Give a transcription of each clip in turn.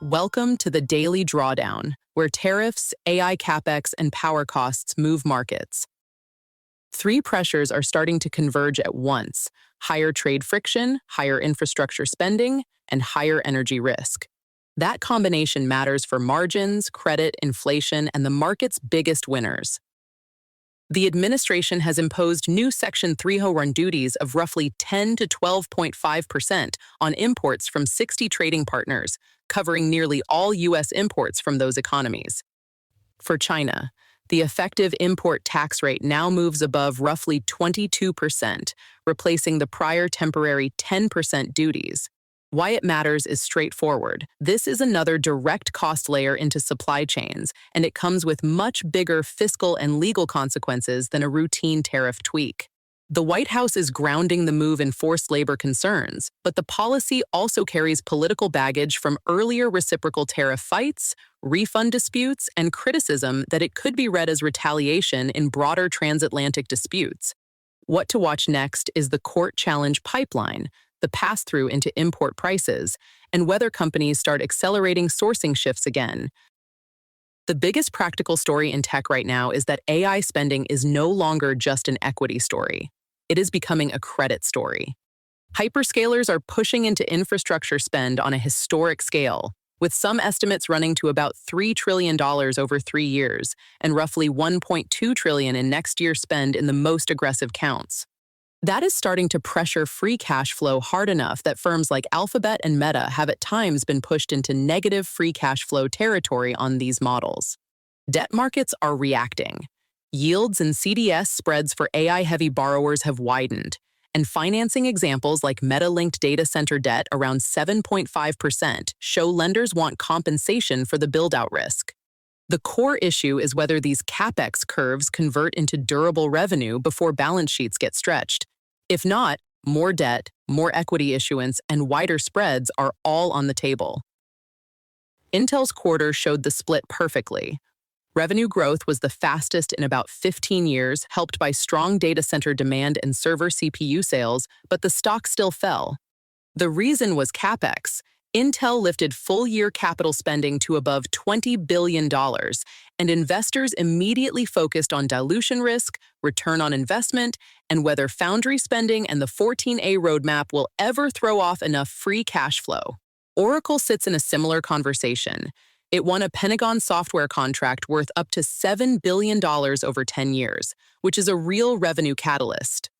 Welcome to the Daily Drawdown, where tariffs, AI Capex, and power costs move markets. Three pressures are starting to converge at once: higher trade friction, higher infrastructure spending, and higher energy risk. That combination matters for margins, credit, inflation, and the market's biggest winners. The administration has imposed new Section 301 duties of roughly 10 to 12.5% on imports from 60 trading partners, covering nearly all U.S. imports from those economies. For China, the effective import tax rate now moves above roughly 22%, replacing the prior temporary 10% duties. Why it matters is straightforward. This is another direct cost layer into supply chains, and it comes with much bigger fiscal and legal consequences than a routine tariff tweak. The White House is grounding the move in forced labor concerns, but the policy also carries political baggage from earlier reciprocal tariff fights, refund disputes, and criticism that it could be read as retaliation in broader transatlantic disputes. What to watch next is the court challenge pipeline, the pass-through into import prices, and whether companies start accelerating sourcing shifts again. The biggest practical story in tech right now is that AI spending is no longer just an equity story. It is becoming a credit story. Hyperscalers are pushing into infrastructure spend on a historic scale, with some estimates running to about $3 trillion over 3 years and roughly $1.2 trillion in next year's spend in the most aggressive counts. That is starting to pressure free cash flow hard enough that firms like Alphabet and Meta have at times been pushed into negative free cash flow territory on these models. Debt markets are reacting. Yields and CDS spreads for AI-heavy borrowers have widened, and financing examples like Meta-linked data center debt around 7.5% show lenders want compensation for the build-out risk. The core issue is whether these Capex curves convert into durable revenue before balance sheets get stretched. If not, more debt, more equity issuance, and wider spreads are all on the table. Intel's quarter showed the split perfectly. Revenue growth was the fastest in about 15 years, helped by strong data center demand and server CPU sales, but the stock still fell. The reason was Capex. Intel lifted full-year capital spending to above $20 billion, and investors immediately focused on dilution risk, return on investment, and whether foundry spending and the 14A roadmap will ever throw off enough free cash flow. Oracle sits in a similar conversation. It won a Pentagon software contract worth up to $7 billion over 10 years, which is a real revenue catalyst.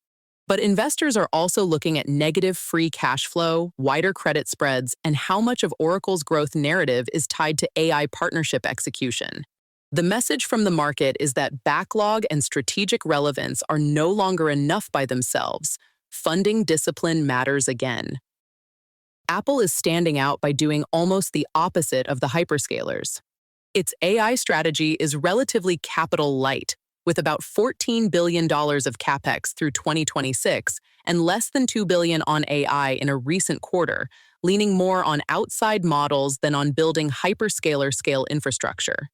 But investors are also looking at negative free cash flow, wider credit spreads, and how much of Oracle's growth narrative is tied to AI partnership execution. The message from the market is that backlog and strategic relevance are no longer enough by themselves. Funding discipline matters again. Apple is standing out by doing almost the opposite of the hyperscalers. Its AI strategy is relatively capital light, with about $14 billion of Capex through 2026 and less than $2 billion on AI in a recent quarter, leaning more on outside models than on building hyperscaler-scale infrastructure.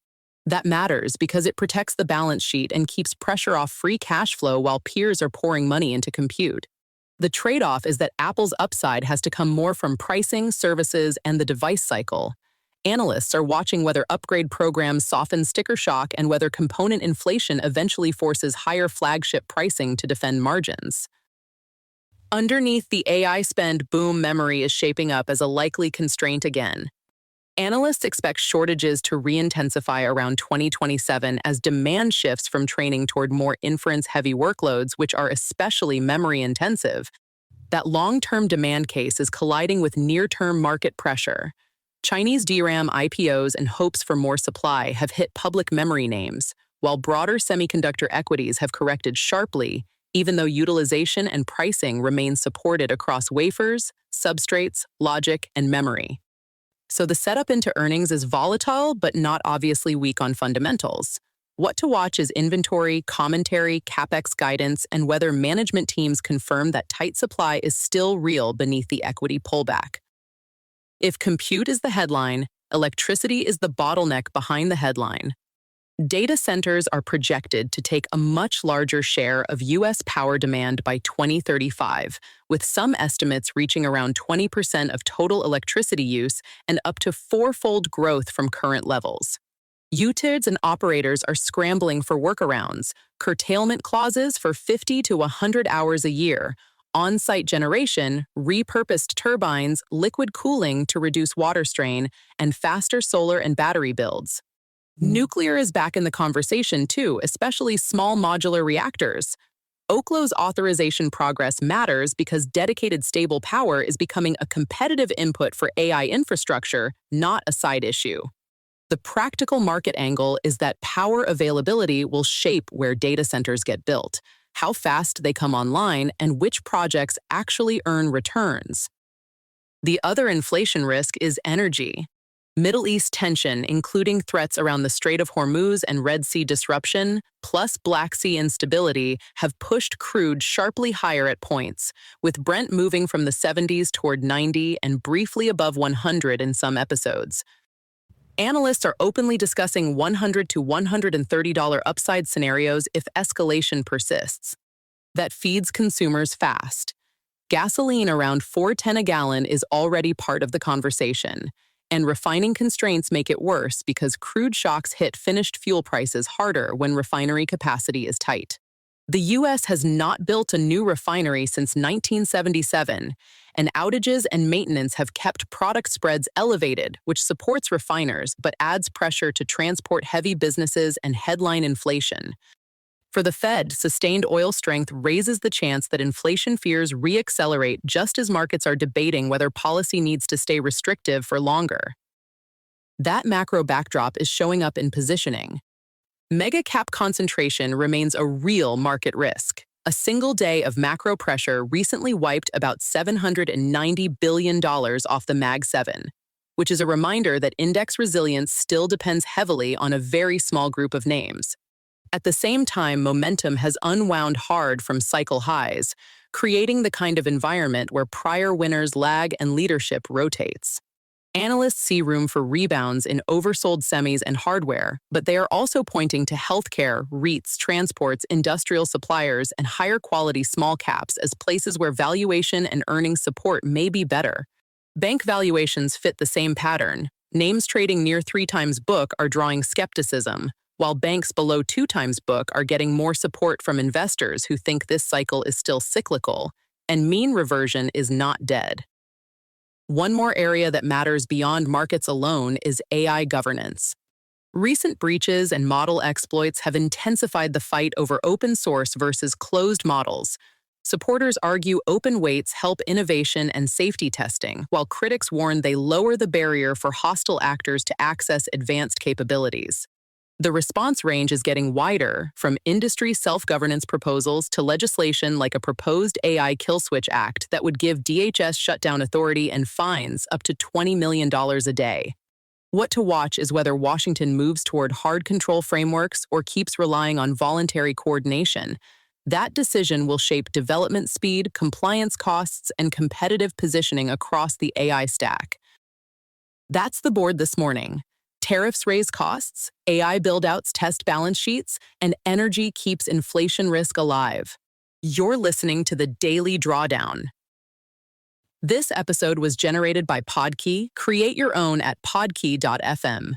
That matters because it protects the balance sheet and keeps pressure off free cash flow while peers are pouring money into compute. The trade-off is that Apple's upside has to come more from pricing, services, and the device cycle. Analysts are watching whether upgrade programs soften sticker shock and whether component inflation eventually forces higher flagship pricing to defend margins. Underneath the AI spend boom, memory is shaping up as a likely constraint again. Analysts expect shortages to re-intensify around 2027 as demand shifts from training toward more inference-heavy workloads, which are especially memory-intensive. That long-term demand case is colliding with near-term market pressure. Chinese DRAM IPOs and hopes for more supply have hit public memory names, while broader semiconductor equities have corrected sharply, even though utilization and pricing remain supported across wafers, substrates, logic, and memory. So the setup into earnings is volatile, but not obviously weak on fundamentals. What to watch is inventory, commentary, Capex guidance, and whether management teams confirm that tight supply is still real beneath the equity pullback. If compute is the headline, electricity is the bottleneck behind the headline. Data centers are projected to take a much larger share of U.S. power demand by 2035, with some estimates reaching around 20% of total electricity use and up to fourfold growth from current levels. Utilities and operators are scrambling for workarounds, curtailment clauses for 50 to 100 hours a year, on-site generation, repurposed turbines, liquid cooling to reduce water strain, and faster solar and battery builds. Nuclear is back in the conversation too, especially small modular reactors. Oklow's authorization progress matters because dedicated stable power is becoming a competitive input for AI infrastructure, not a side issue. The practical market angle is that power availability will shape where data centers get built, how fast they come online, and which projects actually earn returns. The other inflation risk is energy. Middle East tension, including threats around the Strait of Hormuz and Red Sea disruption, plus Black Sea instability, have pushed crude sharply higher at points, with Brent moving from the 70s toward 90 and briefly above 100 in some episodes. Analysts are openly discussing $100 to $130 upside scenarios if escalation persists. That feeds consumers fast. Gasoline around $4.10 a gallon is already part of the conversation, and refining constraints make it worse because crude shocks hit finished fuel prices harder when refinery capacity is tight. The U.S. has not built a new refinery since 1977, and outages and maintenance have kept product spreads elevated, which supports refiners but adds pressure to transport-heavy businesses and headline inflation. For the Fed, sustained oil strength raises the chance that inflation fears reaccelerate just as markets are debating whether policy needs to stay restrictive for longer. That macro backdrop is showing up in positioning. Mega cap concentration remains a real market risk. A single day of macro pressure recently wiped about $790 billion off the Mag 7, which is a reminder that index resilience still depends heavily on a very small group of names. At the same time, momentum has unwound hard from cycle highs, creating the kind of environment where prior winners lag and leadership rotates. Analysts see room for rebounds in oversold semis and hardware, but they are also pointing to healthcare, REITs, transports, industrial suppliers, and higher quality small caps as places where valuation and earnings support may be better. Bank valuations fit the same pattern. Names trading near 3 times book are drawing skepticism, while banks below 2 times book are getting more support from investors who think this cycle is still cyclical, and mean reversion is not dead. One more area that matters beyond markets alone is AI governance. Recent breaches and model exploits have intensified the fight over open source versus closed models. Supporters argue open weights help innovation and safety testing, while critics warn they lower the barrier for hostile actors to access advanced capabilities. The response range is getting wider, from industry self-governance proposals to legislation like a proposed AI Kill Switch Act that would give DHS shutdown authority and fines up to $20 million a day. What to watch is whether Washington moves toward hard control frameworks or keeps relying on voluntary coordination. That decision will shape development speed, compliance costs, and competitive positioning across the AI stack. That's the board this morning. Tariffs raise costs, AI build-outs test balance sheets, and energy keeps inflation risk alive. You're listening to the Daily Drawdown. This episode was generated by Podkey. Create your own at podkey.fm.